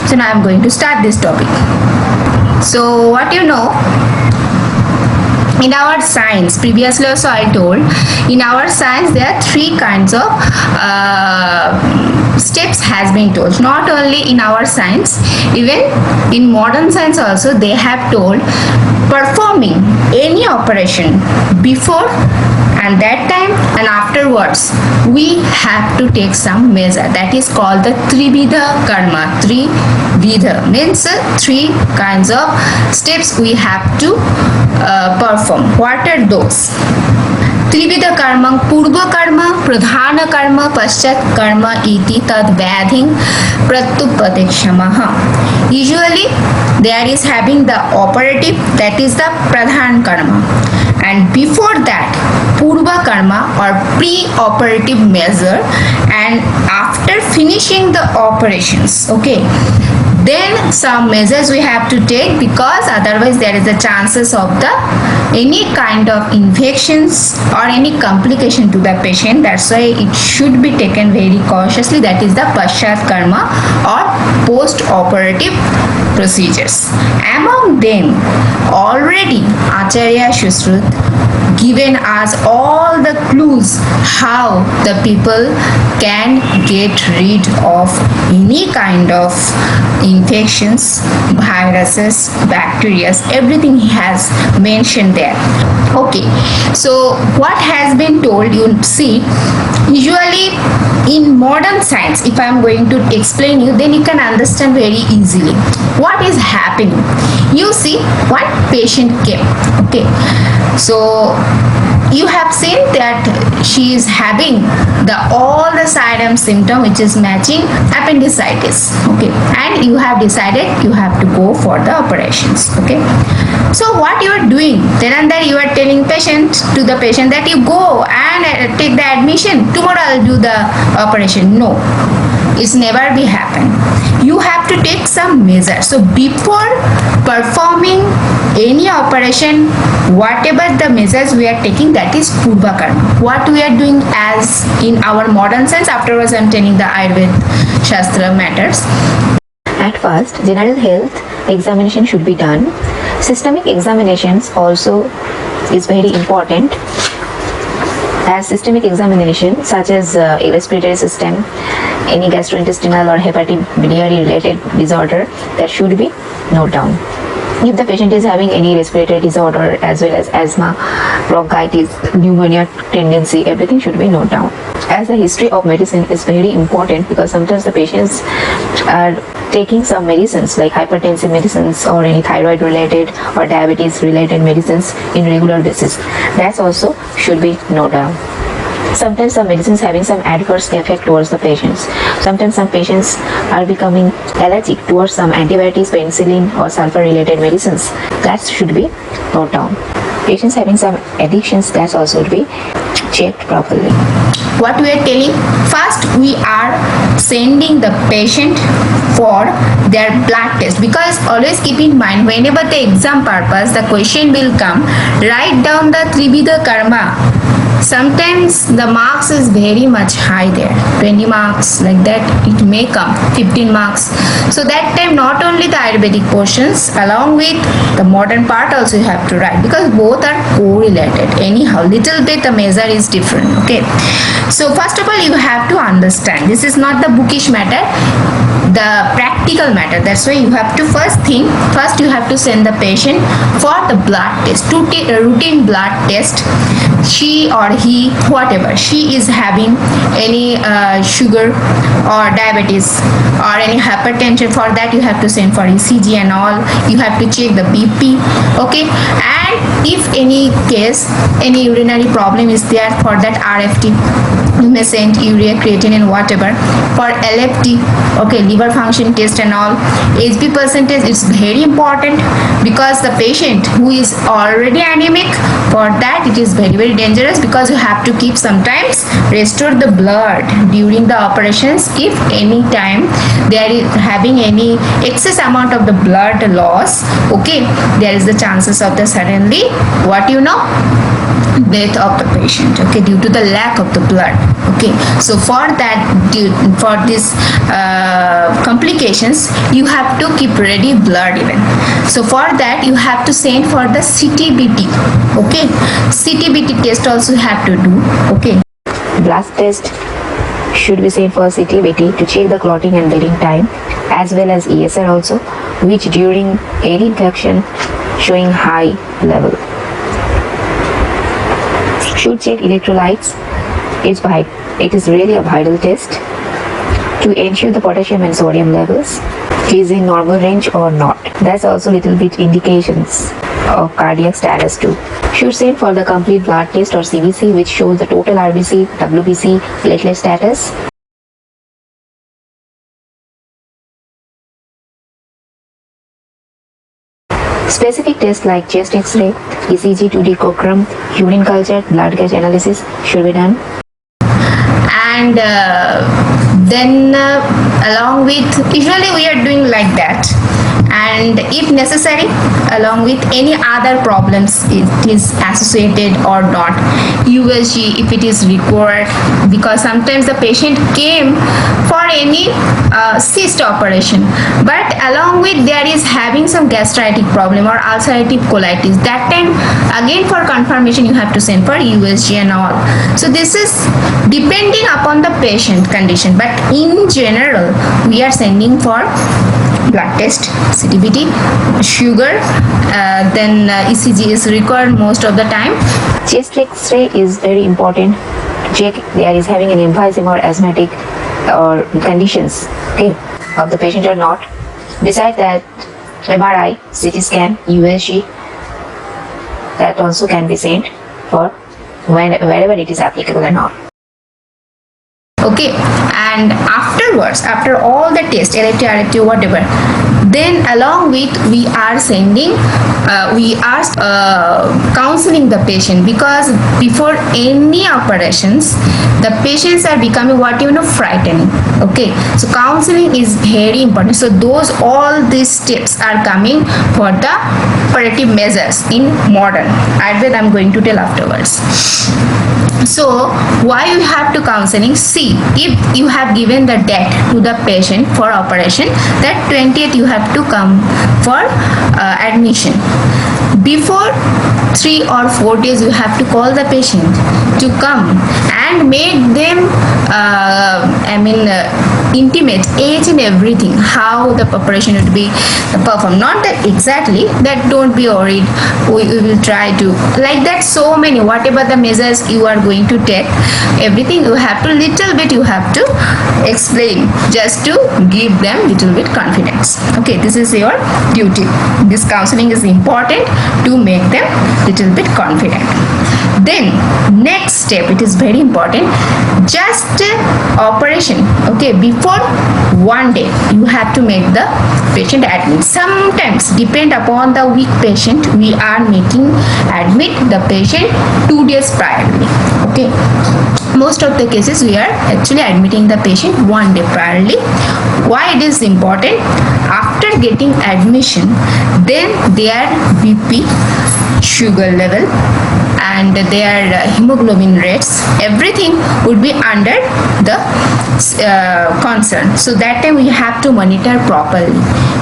So now I'm going to start this topic. So what you know, in our science, previously also I told, in our science there are three kinds of steps has been told. Not only in our science, even in modern science also they have told performing any operation before and that time and afterwards we have to take some measure. That is called the Trividha karma. Trividha means three kinds of steps we have to perform. What are those? त्रिविध कर्म पूर्व कर्म प्रधान कर्म पश्चात कर्म इति तद व्याधि प्रत्युपदेक्षमः. Usually there is having the operative, that is the pradhan karma, and before that purva karma or pre-operative measure, and after finishing the operations, okay, then some measures we have to take, because otherwise there is a chances of the any kind of infections or any complication to the patient. That's why it should be taken very cautiously. That is the paschat karma or post-operative procedures. Among them, already Acharya Shushrut given us all the clues how the people can get rid of any kind of infections, viruses, bacteria, everything he has mentioned there. Okay, so what has been told, you see, usually in modern science, if I am going to explain you, then you can understand very easily what is happening. You see, one patient came, okay, so you have seen that she is having all the side symptom which is matching appendicitis, okay, and you have decided you have to go for the operations, okay. So what you are doing, then and there you are telling to the patient that you go and take the admission, tomorrow I'll do the operation. No, it's never be happen. You have to take some measures. So before performing any operation, whatever the measures we are taking, that is purva karma. What we are doing as in our modern science, afterwards I am telling the Ayurveda Shastra matters. At first, general health examination should be done. Systemic examinations also is very important, as systemic examination such as respiratory system, any gastrointestinal or hepatic biliary related disorder, that should be noted down. If the patient is having any respiratory disorder as well as asthma, bronchitis, pneumonia tendency, everything should be noted down. As the history of medicine is very important, because sometimes the patients are taking some medicines like hypertensive medicines or any thyroid related or diabetes related medicines in regular basis. That also should be noted down. Sometimes some medicines having some adverse effect towards the patients. Sometimes some patients are becoming allergic towards some antibiotics, penicillin or sulfur related medicines. That should be noted down. Patients having some addictions, that also should be checked properly. What we are telling, first we are sending the patient for their blood test, because always keep in mind, whenever the exam purpose the question will come, write down the Trividha karma. Sometimes the marks is very much high there, 20 marks like that, it may come 15 marks. So that time not only the Ayurvedic portions, along with the modern part also you have to write, because both are correlated. Anyhow, little bit the measure is different, okay. So first of all you have to understand, this is not the bookish matter, the practical matter. That's why you have to first you have to send the patient for the blood test, to take a routine blood test. She or he, whatever, she is having any sugar or diabetes or any hypertension, for that you have to send for ECG and all. You have to check the BP, okay. And if any case, any urinary problem is there, for that RFT you may send urea, creatinine, whatever. For LFT, okay, liver function test and all. HB percentage is very important, because the patient who is already anemic, for that it is very very dangerous, because you have to keep sometimes restore the blood during the operations. If any time there is having any excess amount of the blood loss, okay, there is the chances of the suddenly, what you know, death of the patient, okay, due to the lack of the blood. Okay, so for that, for this complications, you have to keep ready blood even. So for that you have to send for the CTBT. Okay, CTBT test also have to do. Okay, Blood test should be sent for CTBT to check the clotting and bleeding time, as well as ESR also, which during any infection showing high level. Should check electrolytes. It is really a vital test to ensure the potassium and sodium levels is in normal range or not. That's also little bit indications of cardiac status too. Should send for the complete blood test or CBC, which shows the total RBC, WBC, platelet status. Specific tests like chest X-ray, ECG, 2D Cochrane, urine culture, blood gas analysis should be done. and then along with, usually we are doing like that, and if necessary, along with any other problems it is associated or not, USG if it is required, because sometimes the patient came for any cyst operation, but along with there is having some gastritic problem or ulcerative colitis, that time again for confirmation you have to send for USG and all. So this is depending upon the patient condition, but in general we are sending for blood test, CTBT, sugar, then ECG is required most of the time. Chest X-ray is very important to check there is having an emphysema or asthmatic or conditions, okay, of the patient or not. Besides that, MRI, CT scan, USG, that also can be sent for wherever it is applicable and all. Okay, and afterwards, after all the tests, LFT, RFT, whatever, then along with we are sending, we are counseling the patient, because before any operations the patients are becoming frightening. Okay, so counseling is very important. So those, all these steps are coming for the operative measures in modern Ayurveda. I'm going to tell afterwards. So why you have to counseling? See, if you have given the date to the patient for operation, that 20th you have to come for admission. Before 3 or 4 days you have to call the patient to come and make them intimate each and everything, how the operation would be performed. Not that exactly, that don't be worried, we will try to, like that, so many, whatever the measures you are going to take, everything you have to, little bit you have to explain, just to give them little bit confidence. Okay, this is your duty. This counseling is important to make them little bit confident. Then next step, it is very important, just operation, okay, before 1 day you have to make the patient admit. Sometimes depend upon the weak patient, we are making admit the patient 2 days priorly. Okay, most of the cases we are actually admitting the patient 1 day priorly. Why it is important? After getting admission, then their BP, sugar level, and their hemoglobin rates, everything would be under the concern. So that time we have to monitor properly.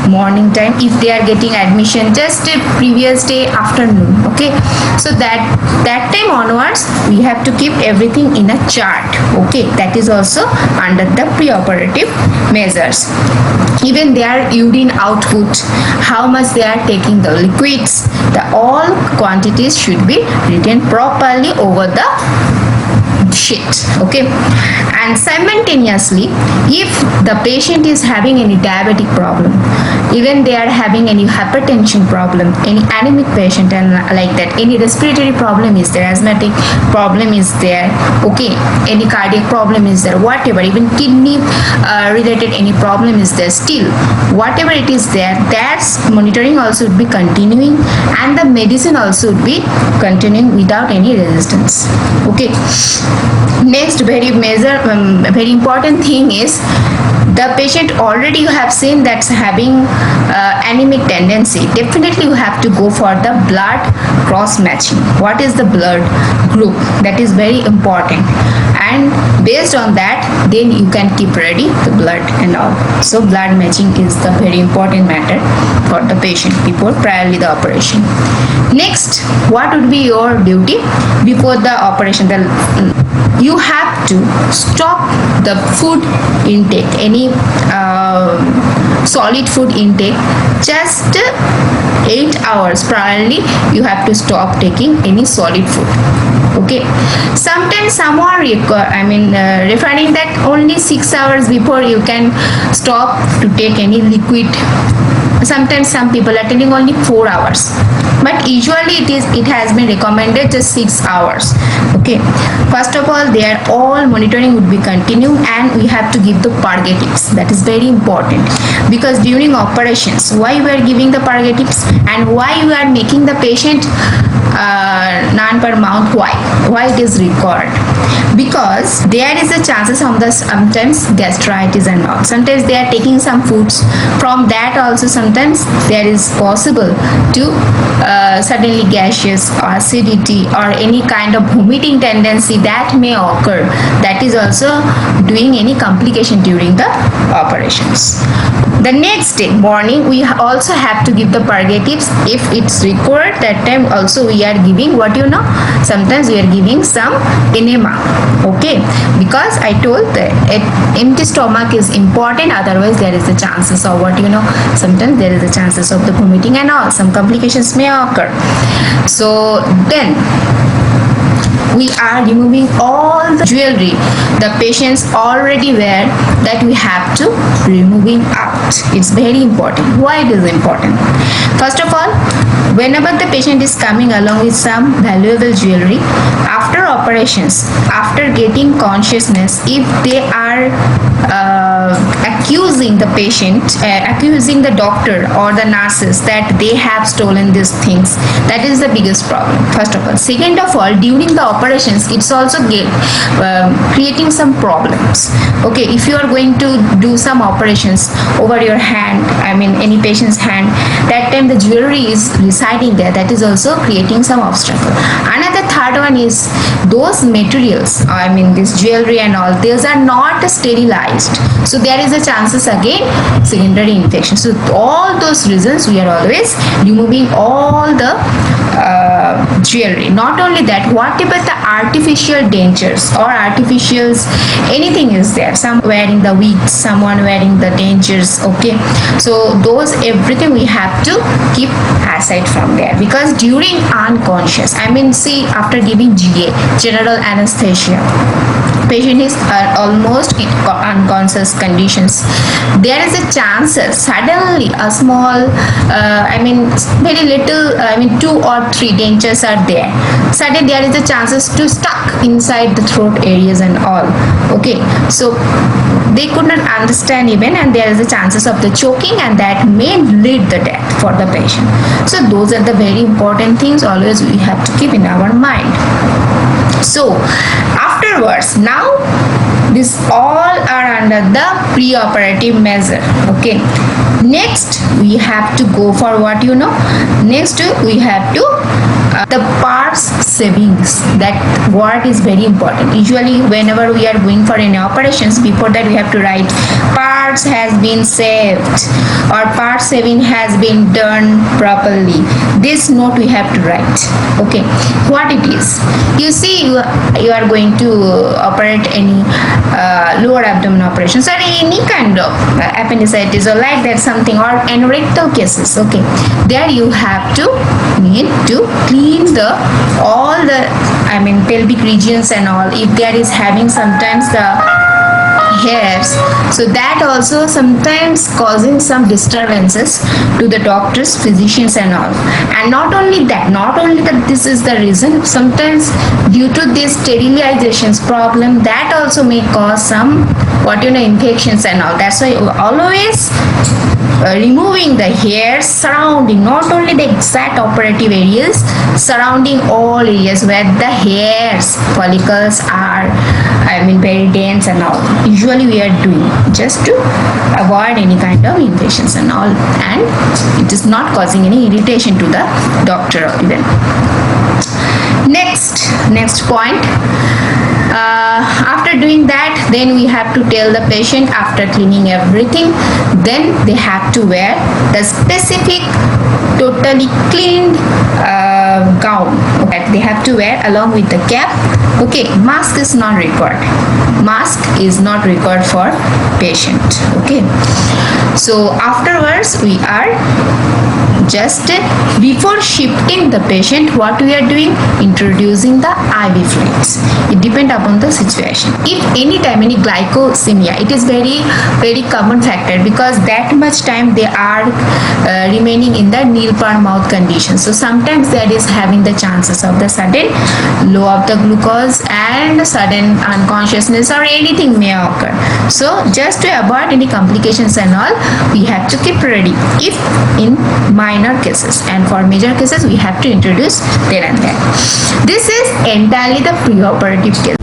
Morning time, if they are getting admission just a previous day afternoon, okay, so that time onwards we have to keep everything in a chart. Okay, that is also under the preoperative measures. Even their urine output, how much they are taking the liquids, the all quantities should be written properly over the sheet. Okay, and simultaneously, if the patient is having any diabetic problem, even they are having any hypertension problem, any anemic patient and like that, any respiratory problem is there, asthmatic problem is there, okay, any cardiac problem is there, whatever, even kidney related any problem is there, still whatever it is there, that's monitoring also would be continuing, and the medicine also would be continuing without any resistance. Okay, next very important thing is the patient already you have seen that's having anemic tendency, definitely you have to go for the blood cross matching. What is the blood group? That is very important, and based on that then you can keep ready the blood and all. So blood matching is the very important matter for the patient before priorly the operation. Next, what would be your duty before the operation? You have to stop the food intake, any solid food intake, just 8 hours priorly you have to stop taking any solid food. Okay, sometimes someone referring that only 6 hours before you can stop to take any liquid. Sometimes some people are telling only 4 hours, but usually it has been recommended just 6 hours. Okay, first of all, their all monitoring would be continued, and we have to give the purgatives. That is very important, because during operations, why we are giving the purgatives and why we are making the patient non per mouth? Why it is required? Because there is a chances of the sometimes gastritis and all. Sometimes they are taking some foods, from that also sometimes there is possible to suddenly gaseous or acidity or any kind of vomiting tendency that may occur. That is also doing any complication during the operations. The next day morning we also have to give the purgatives if it's required. That time also we are giving sometimes we are giving some enema. Okay, because I told that empty stomach is important, otherwise there is a chances of sometimes there is a chances of the vomiting and all, some complications may occur. So then we are removing all the jewelry the patients already wear, that we have to removing out. It's very important. Why it is important? First of all, whenever the patient is coming along with some valuable jewelry, after operations, after getting consciousness, if they are accusing the patient, accusing the doctor or the nurses that they have stolen these things, that is the biggest problem, first of all. Second of all, during the operations, it's also creating some problems. Okay, if you are going to do some operations over your hand, any patient's hand, that time the jewelry is residing there, that is also creating some obstacle. Another third one is those materials, this jewelry and all, these are not sterilized, so there is a chances again secondary infection. So all those reasons we are always removing all the jewelry. Not only that, whatever the artificial dentures or artificials, anything is there, some wearing the wigs, someone wearing the dentures. Okay, so those everything we have to keep aside from there, because during unconscious, see, after giving GA, general anesthesia, patient is almost in unconscious conditions, there is a chances suddenly a small very little 2 or 3 dentures are there, suddenly there is a chances to stuck inside the throat areas and all. Okay, so they could not understand even, and there is a chances of the choking, and that may lead the death for the patient. So those are the very important things always we have to keep in our mind. So afterwards, now this all are under the preoperative measure. Okay, next we have to go for what next we have to the parts savings. That word is very important. Usually whenever we are going for any operations, before that we have to write parts has been saved or part saving has been done properly. This note we have to write. Okay, what it is, you see, you are going to operate any lower abdomen operations or any kind of appendicitis or like that something, or anorectal cases. Okay, there you have to need to clean the all the pelvic regions and all, if there is having sometimes the hairs, so that also sometimes causing some disturbances to the doctors, physicians and all. And not only that this is the reason, sometimes due to this sterilizations problem, that also may cause some infections and all. That's why always removing the hairs surrounding, not only the exact operative areas, surrounding all areas where the hairs follicles are mean very dense and all. Usually we are doing just to avoid any kind of infections and all, and it is not causing any irritation to the doctor even. Next point, after doing that, then we have to tell the patient, after cleaning everything, then they have to wear the specific totally cleaned gown that they have to wear along with the cap. Okay, mask is not required. Mask is not required for patient. Okay, so afterwards we are just before shifting the patient, what we are doing, introducing the IV fluids. It depends upon the situation. If any time any glycosemia, it is very common factor, because that much time they are remaining in the nil per mouth condition. So sometimes that is having the chances of the sudden low of the glucose and sudden unconsciousness or anything may occur. So just to avoid any complications and all, we have to keep ready if in minor cases, and for major cases we have to introduce there and then. This is entirely the preoperative case.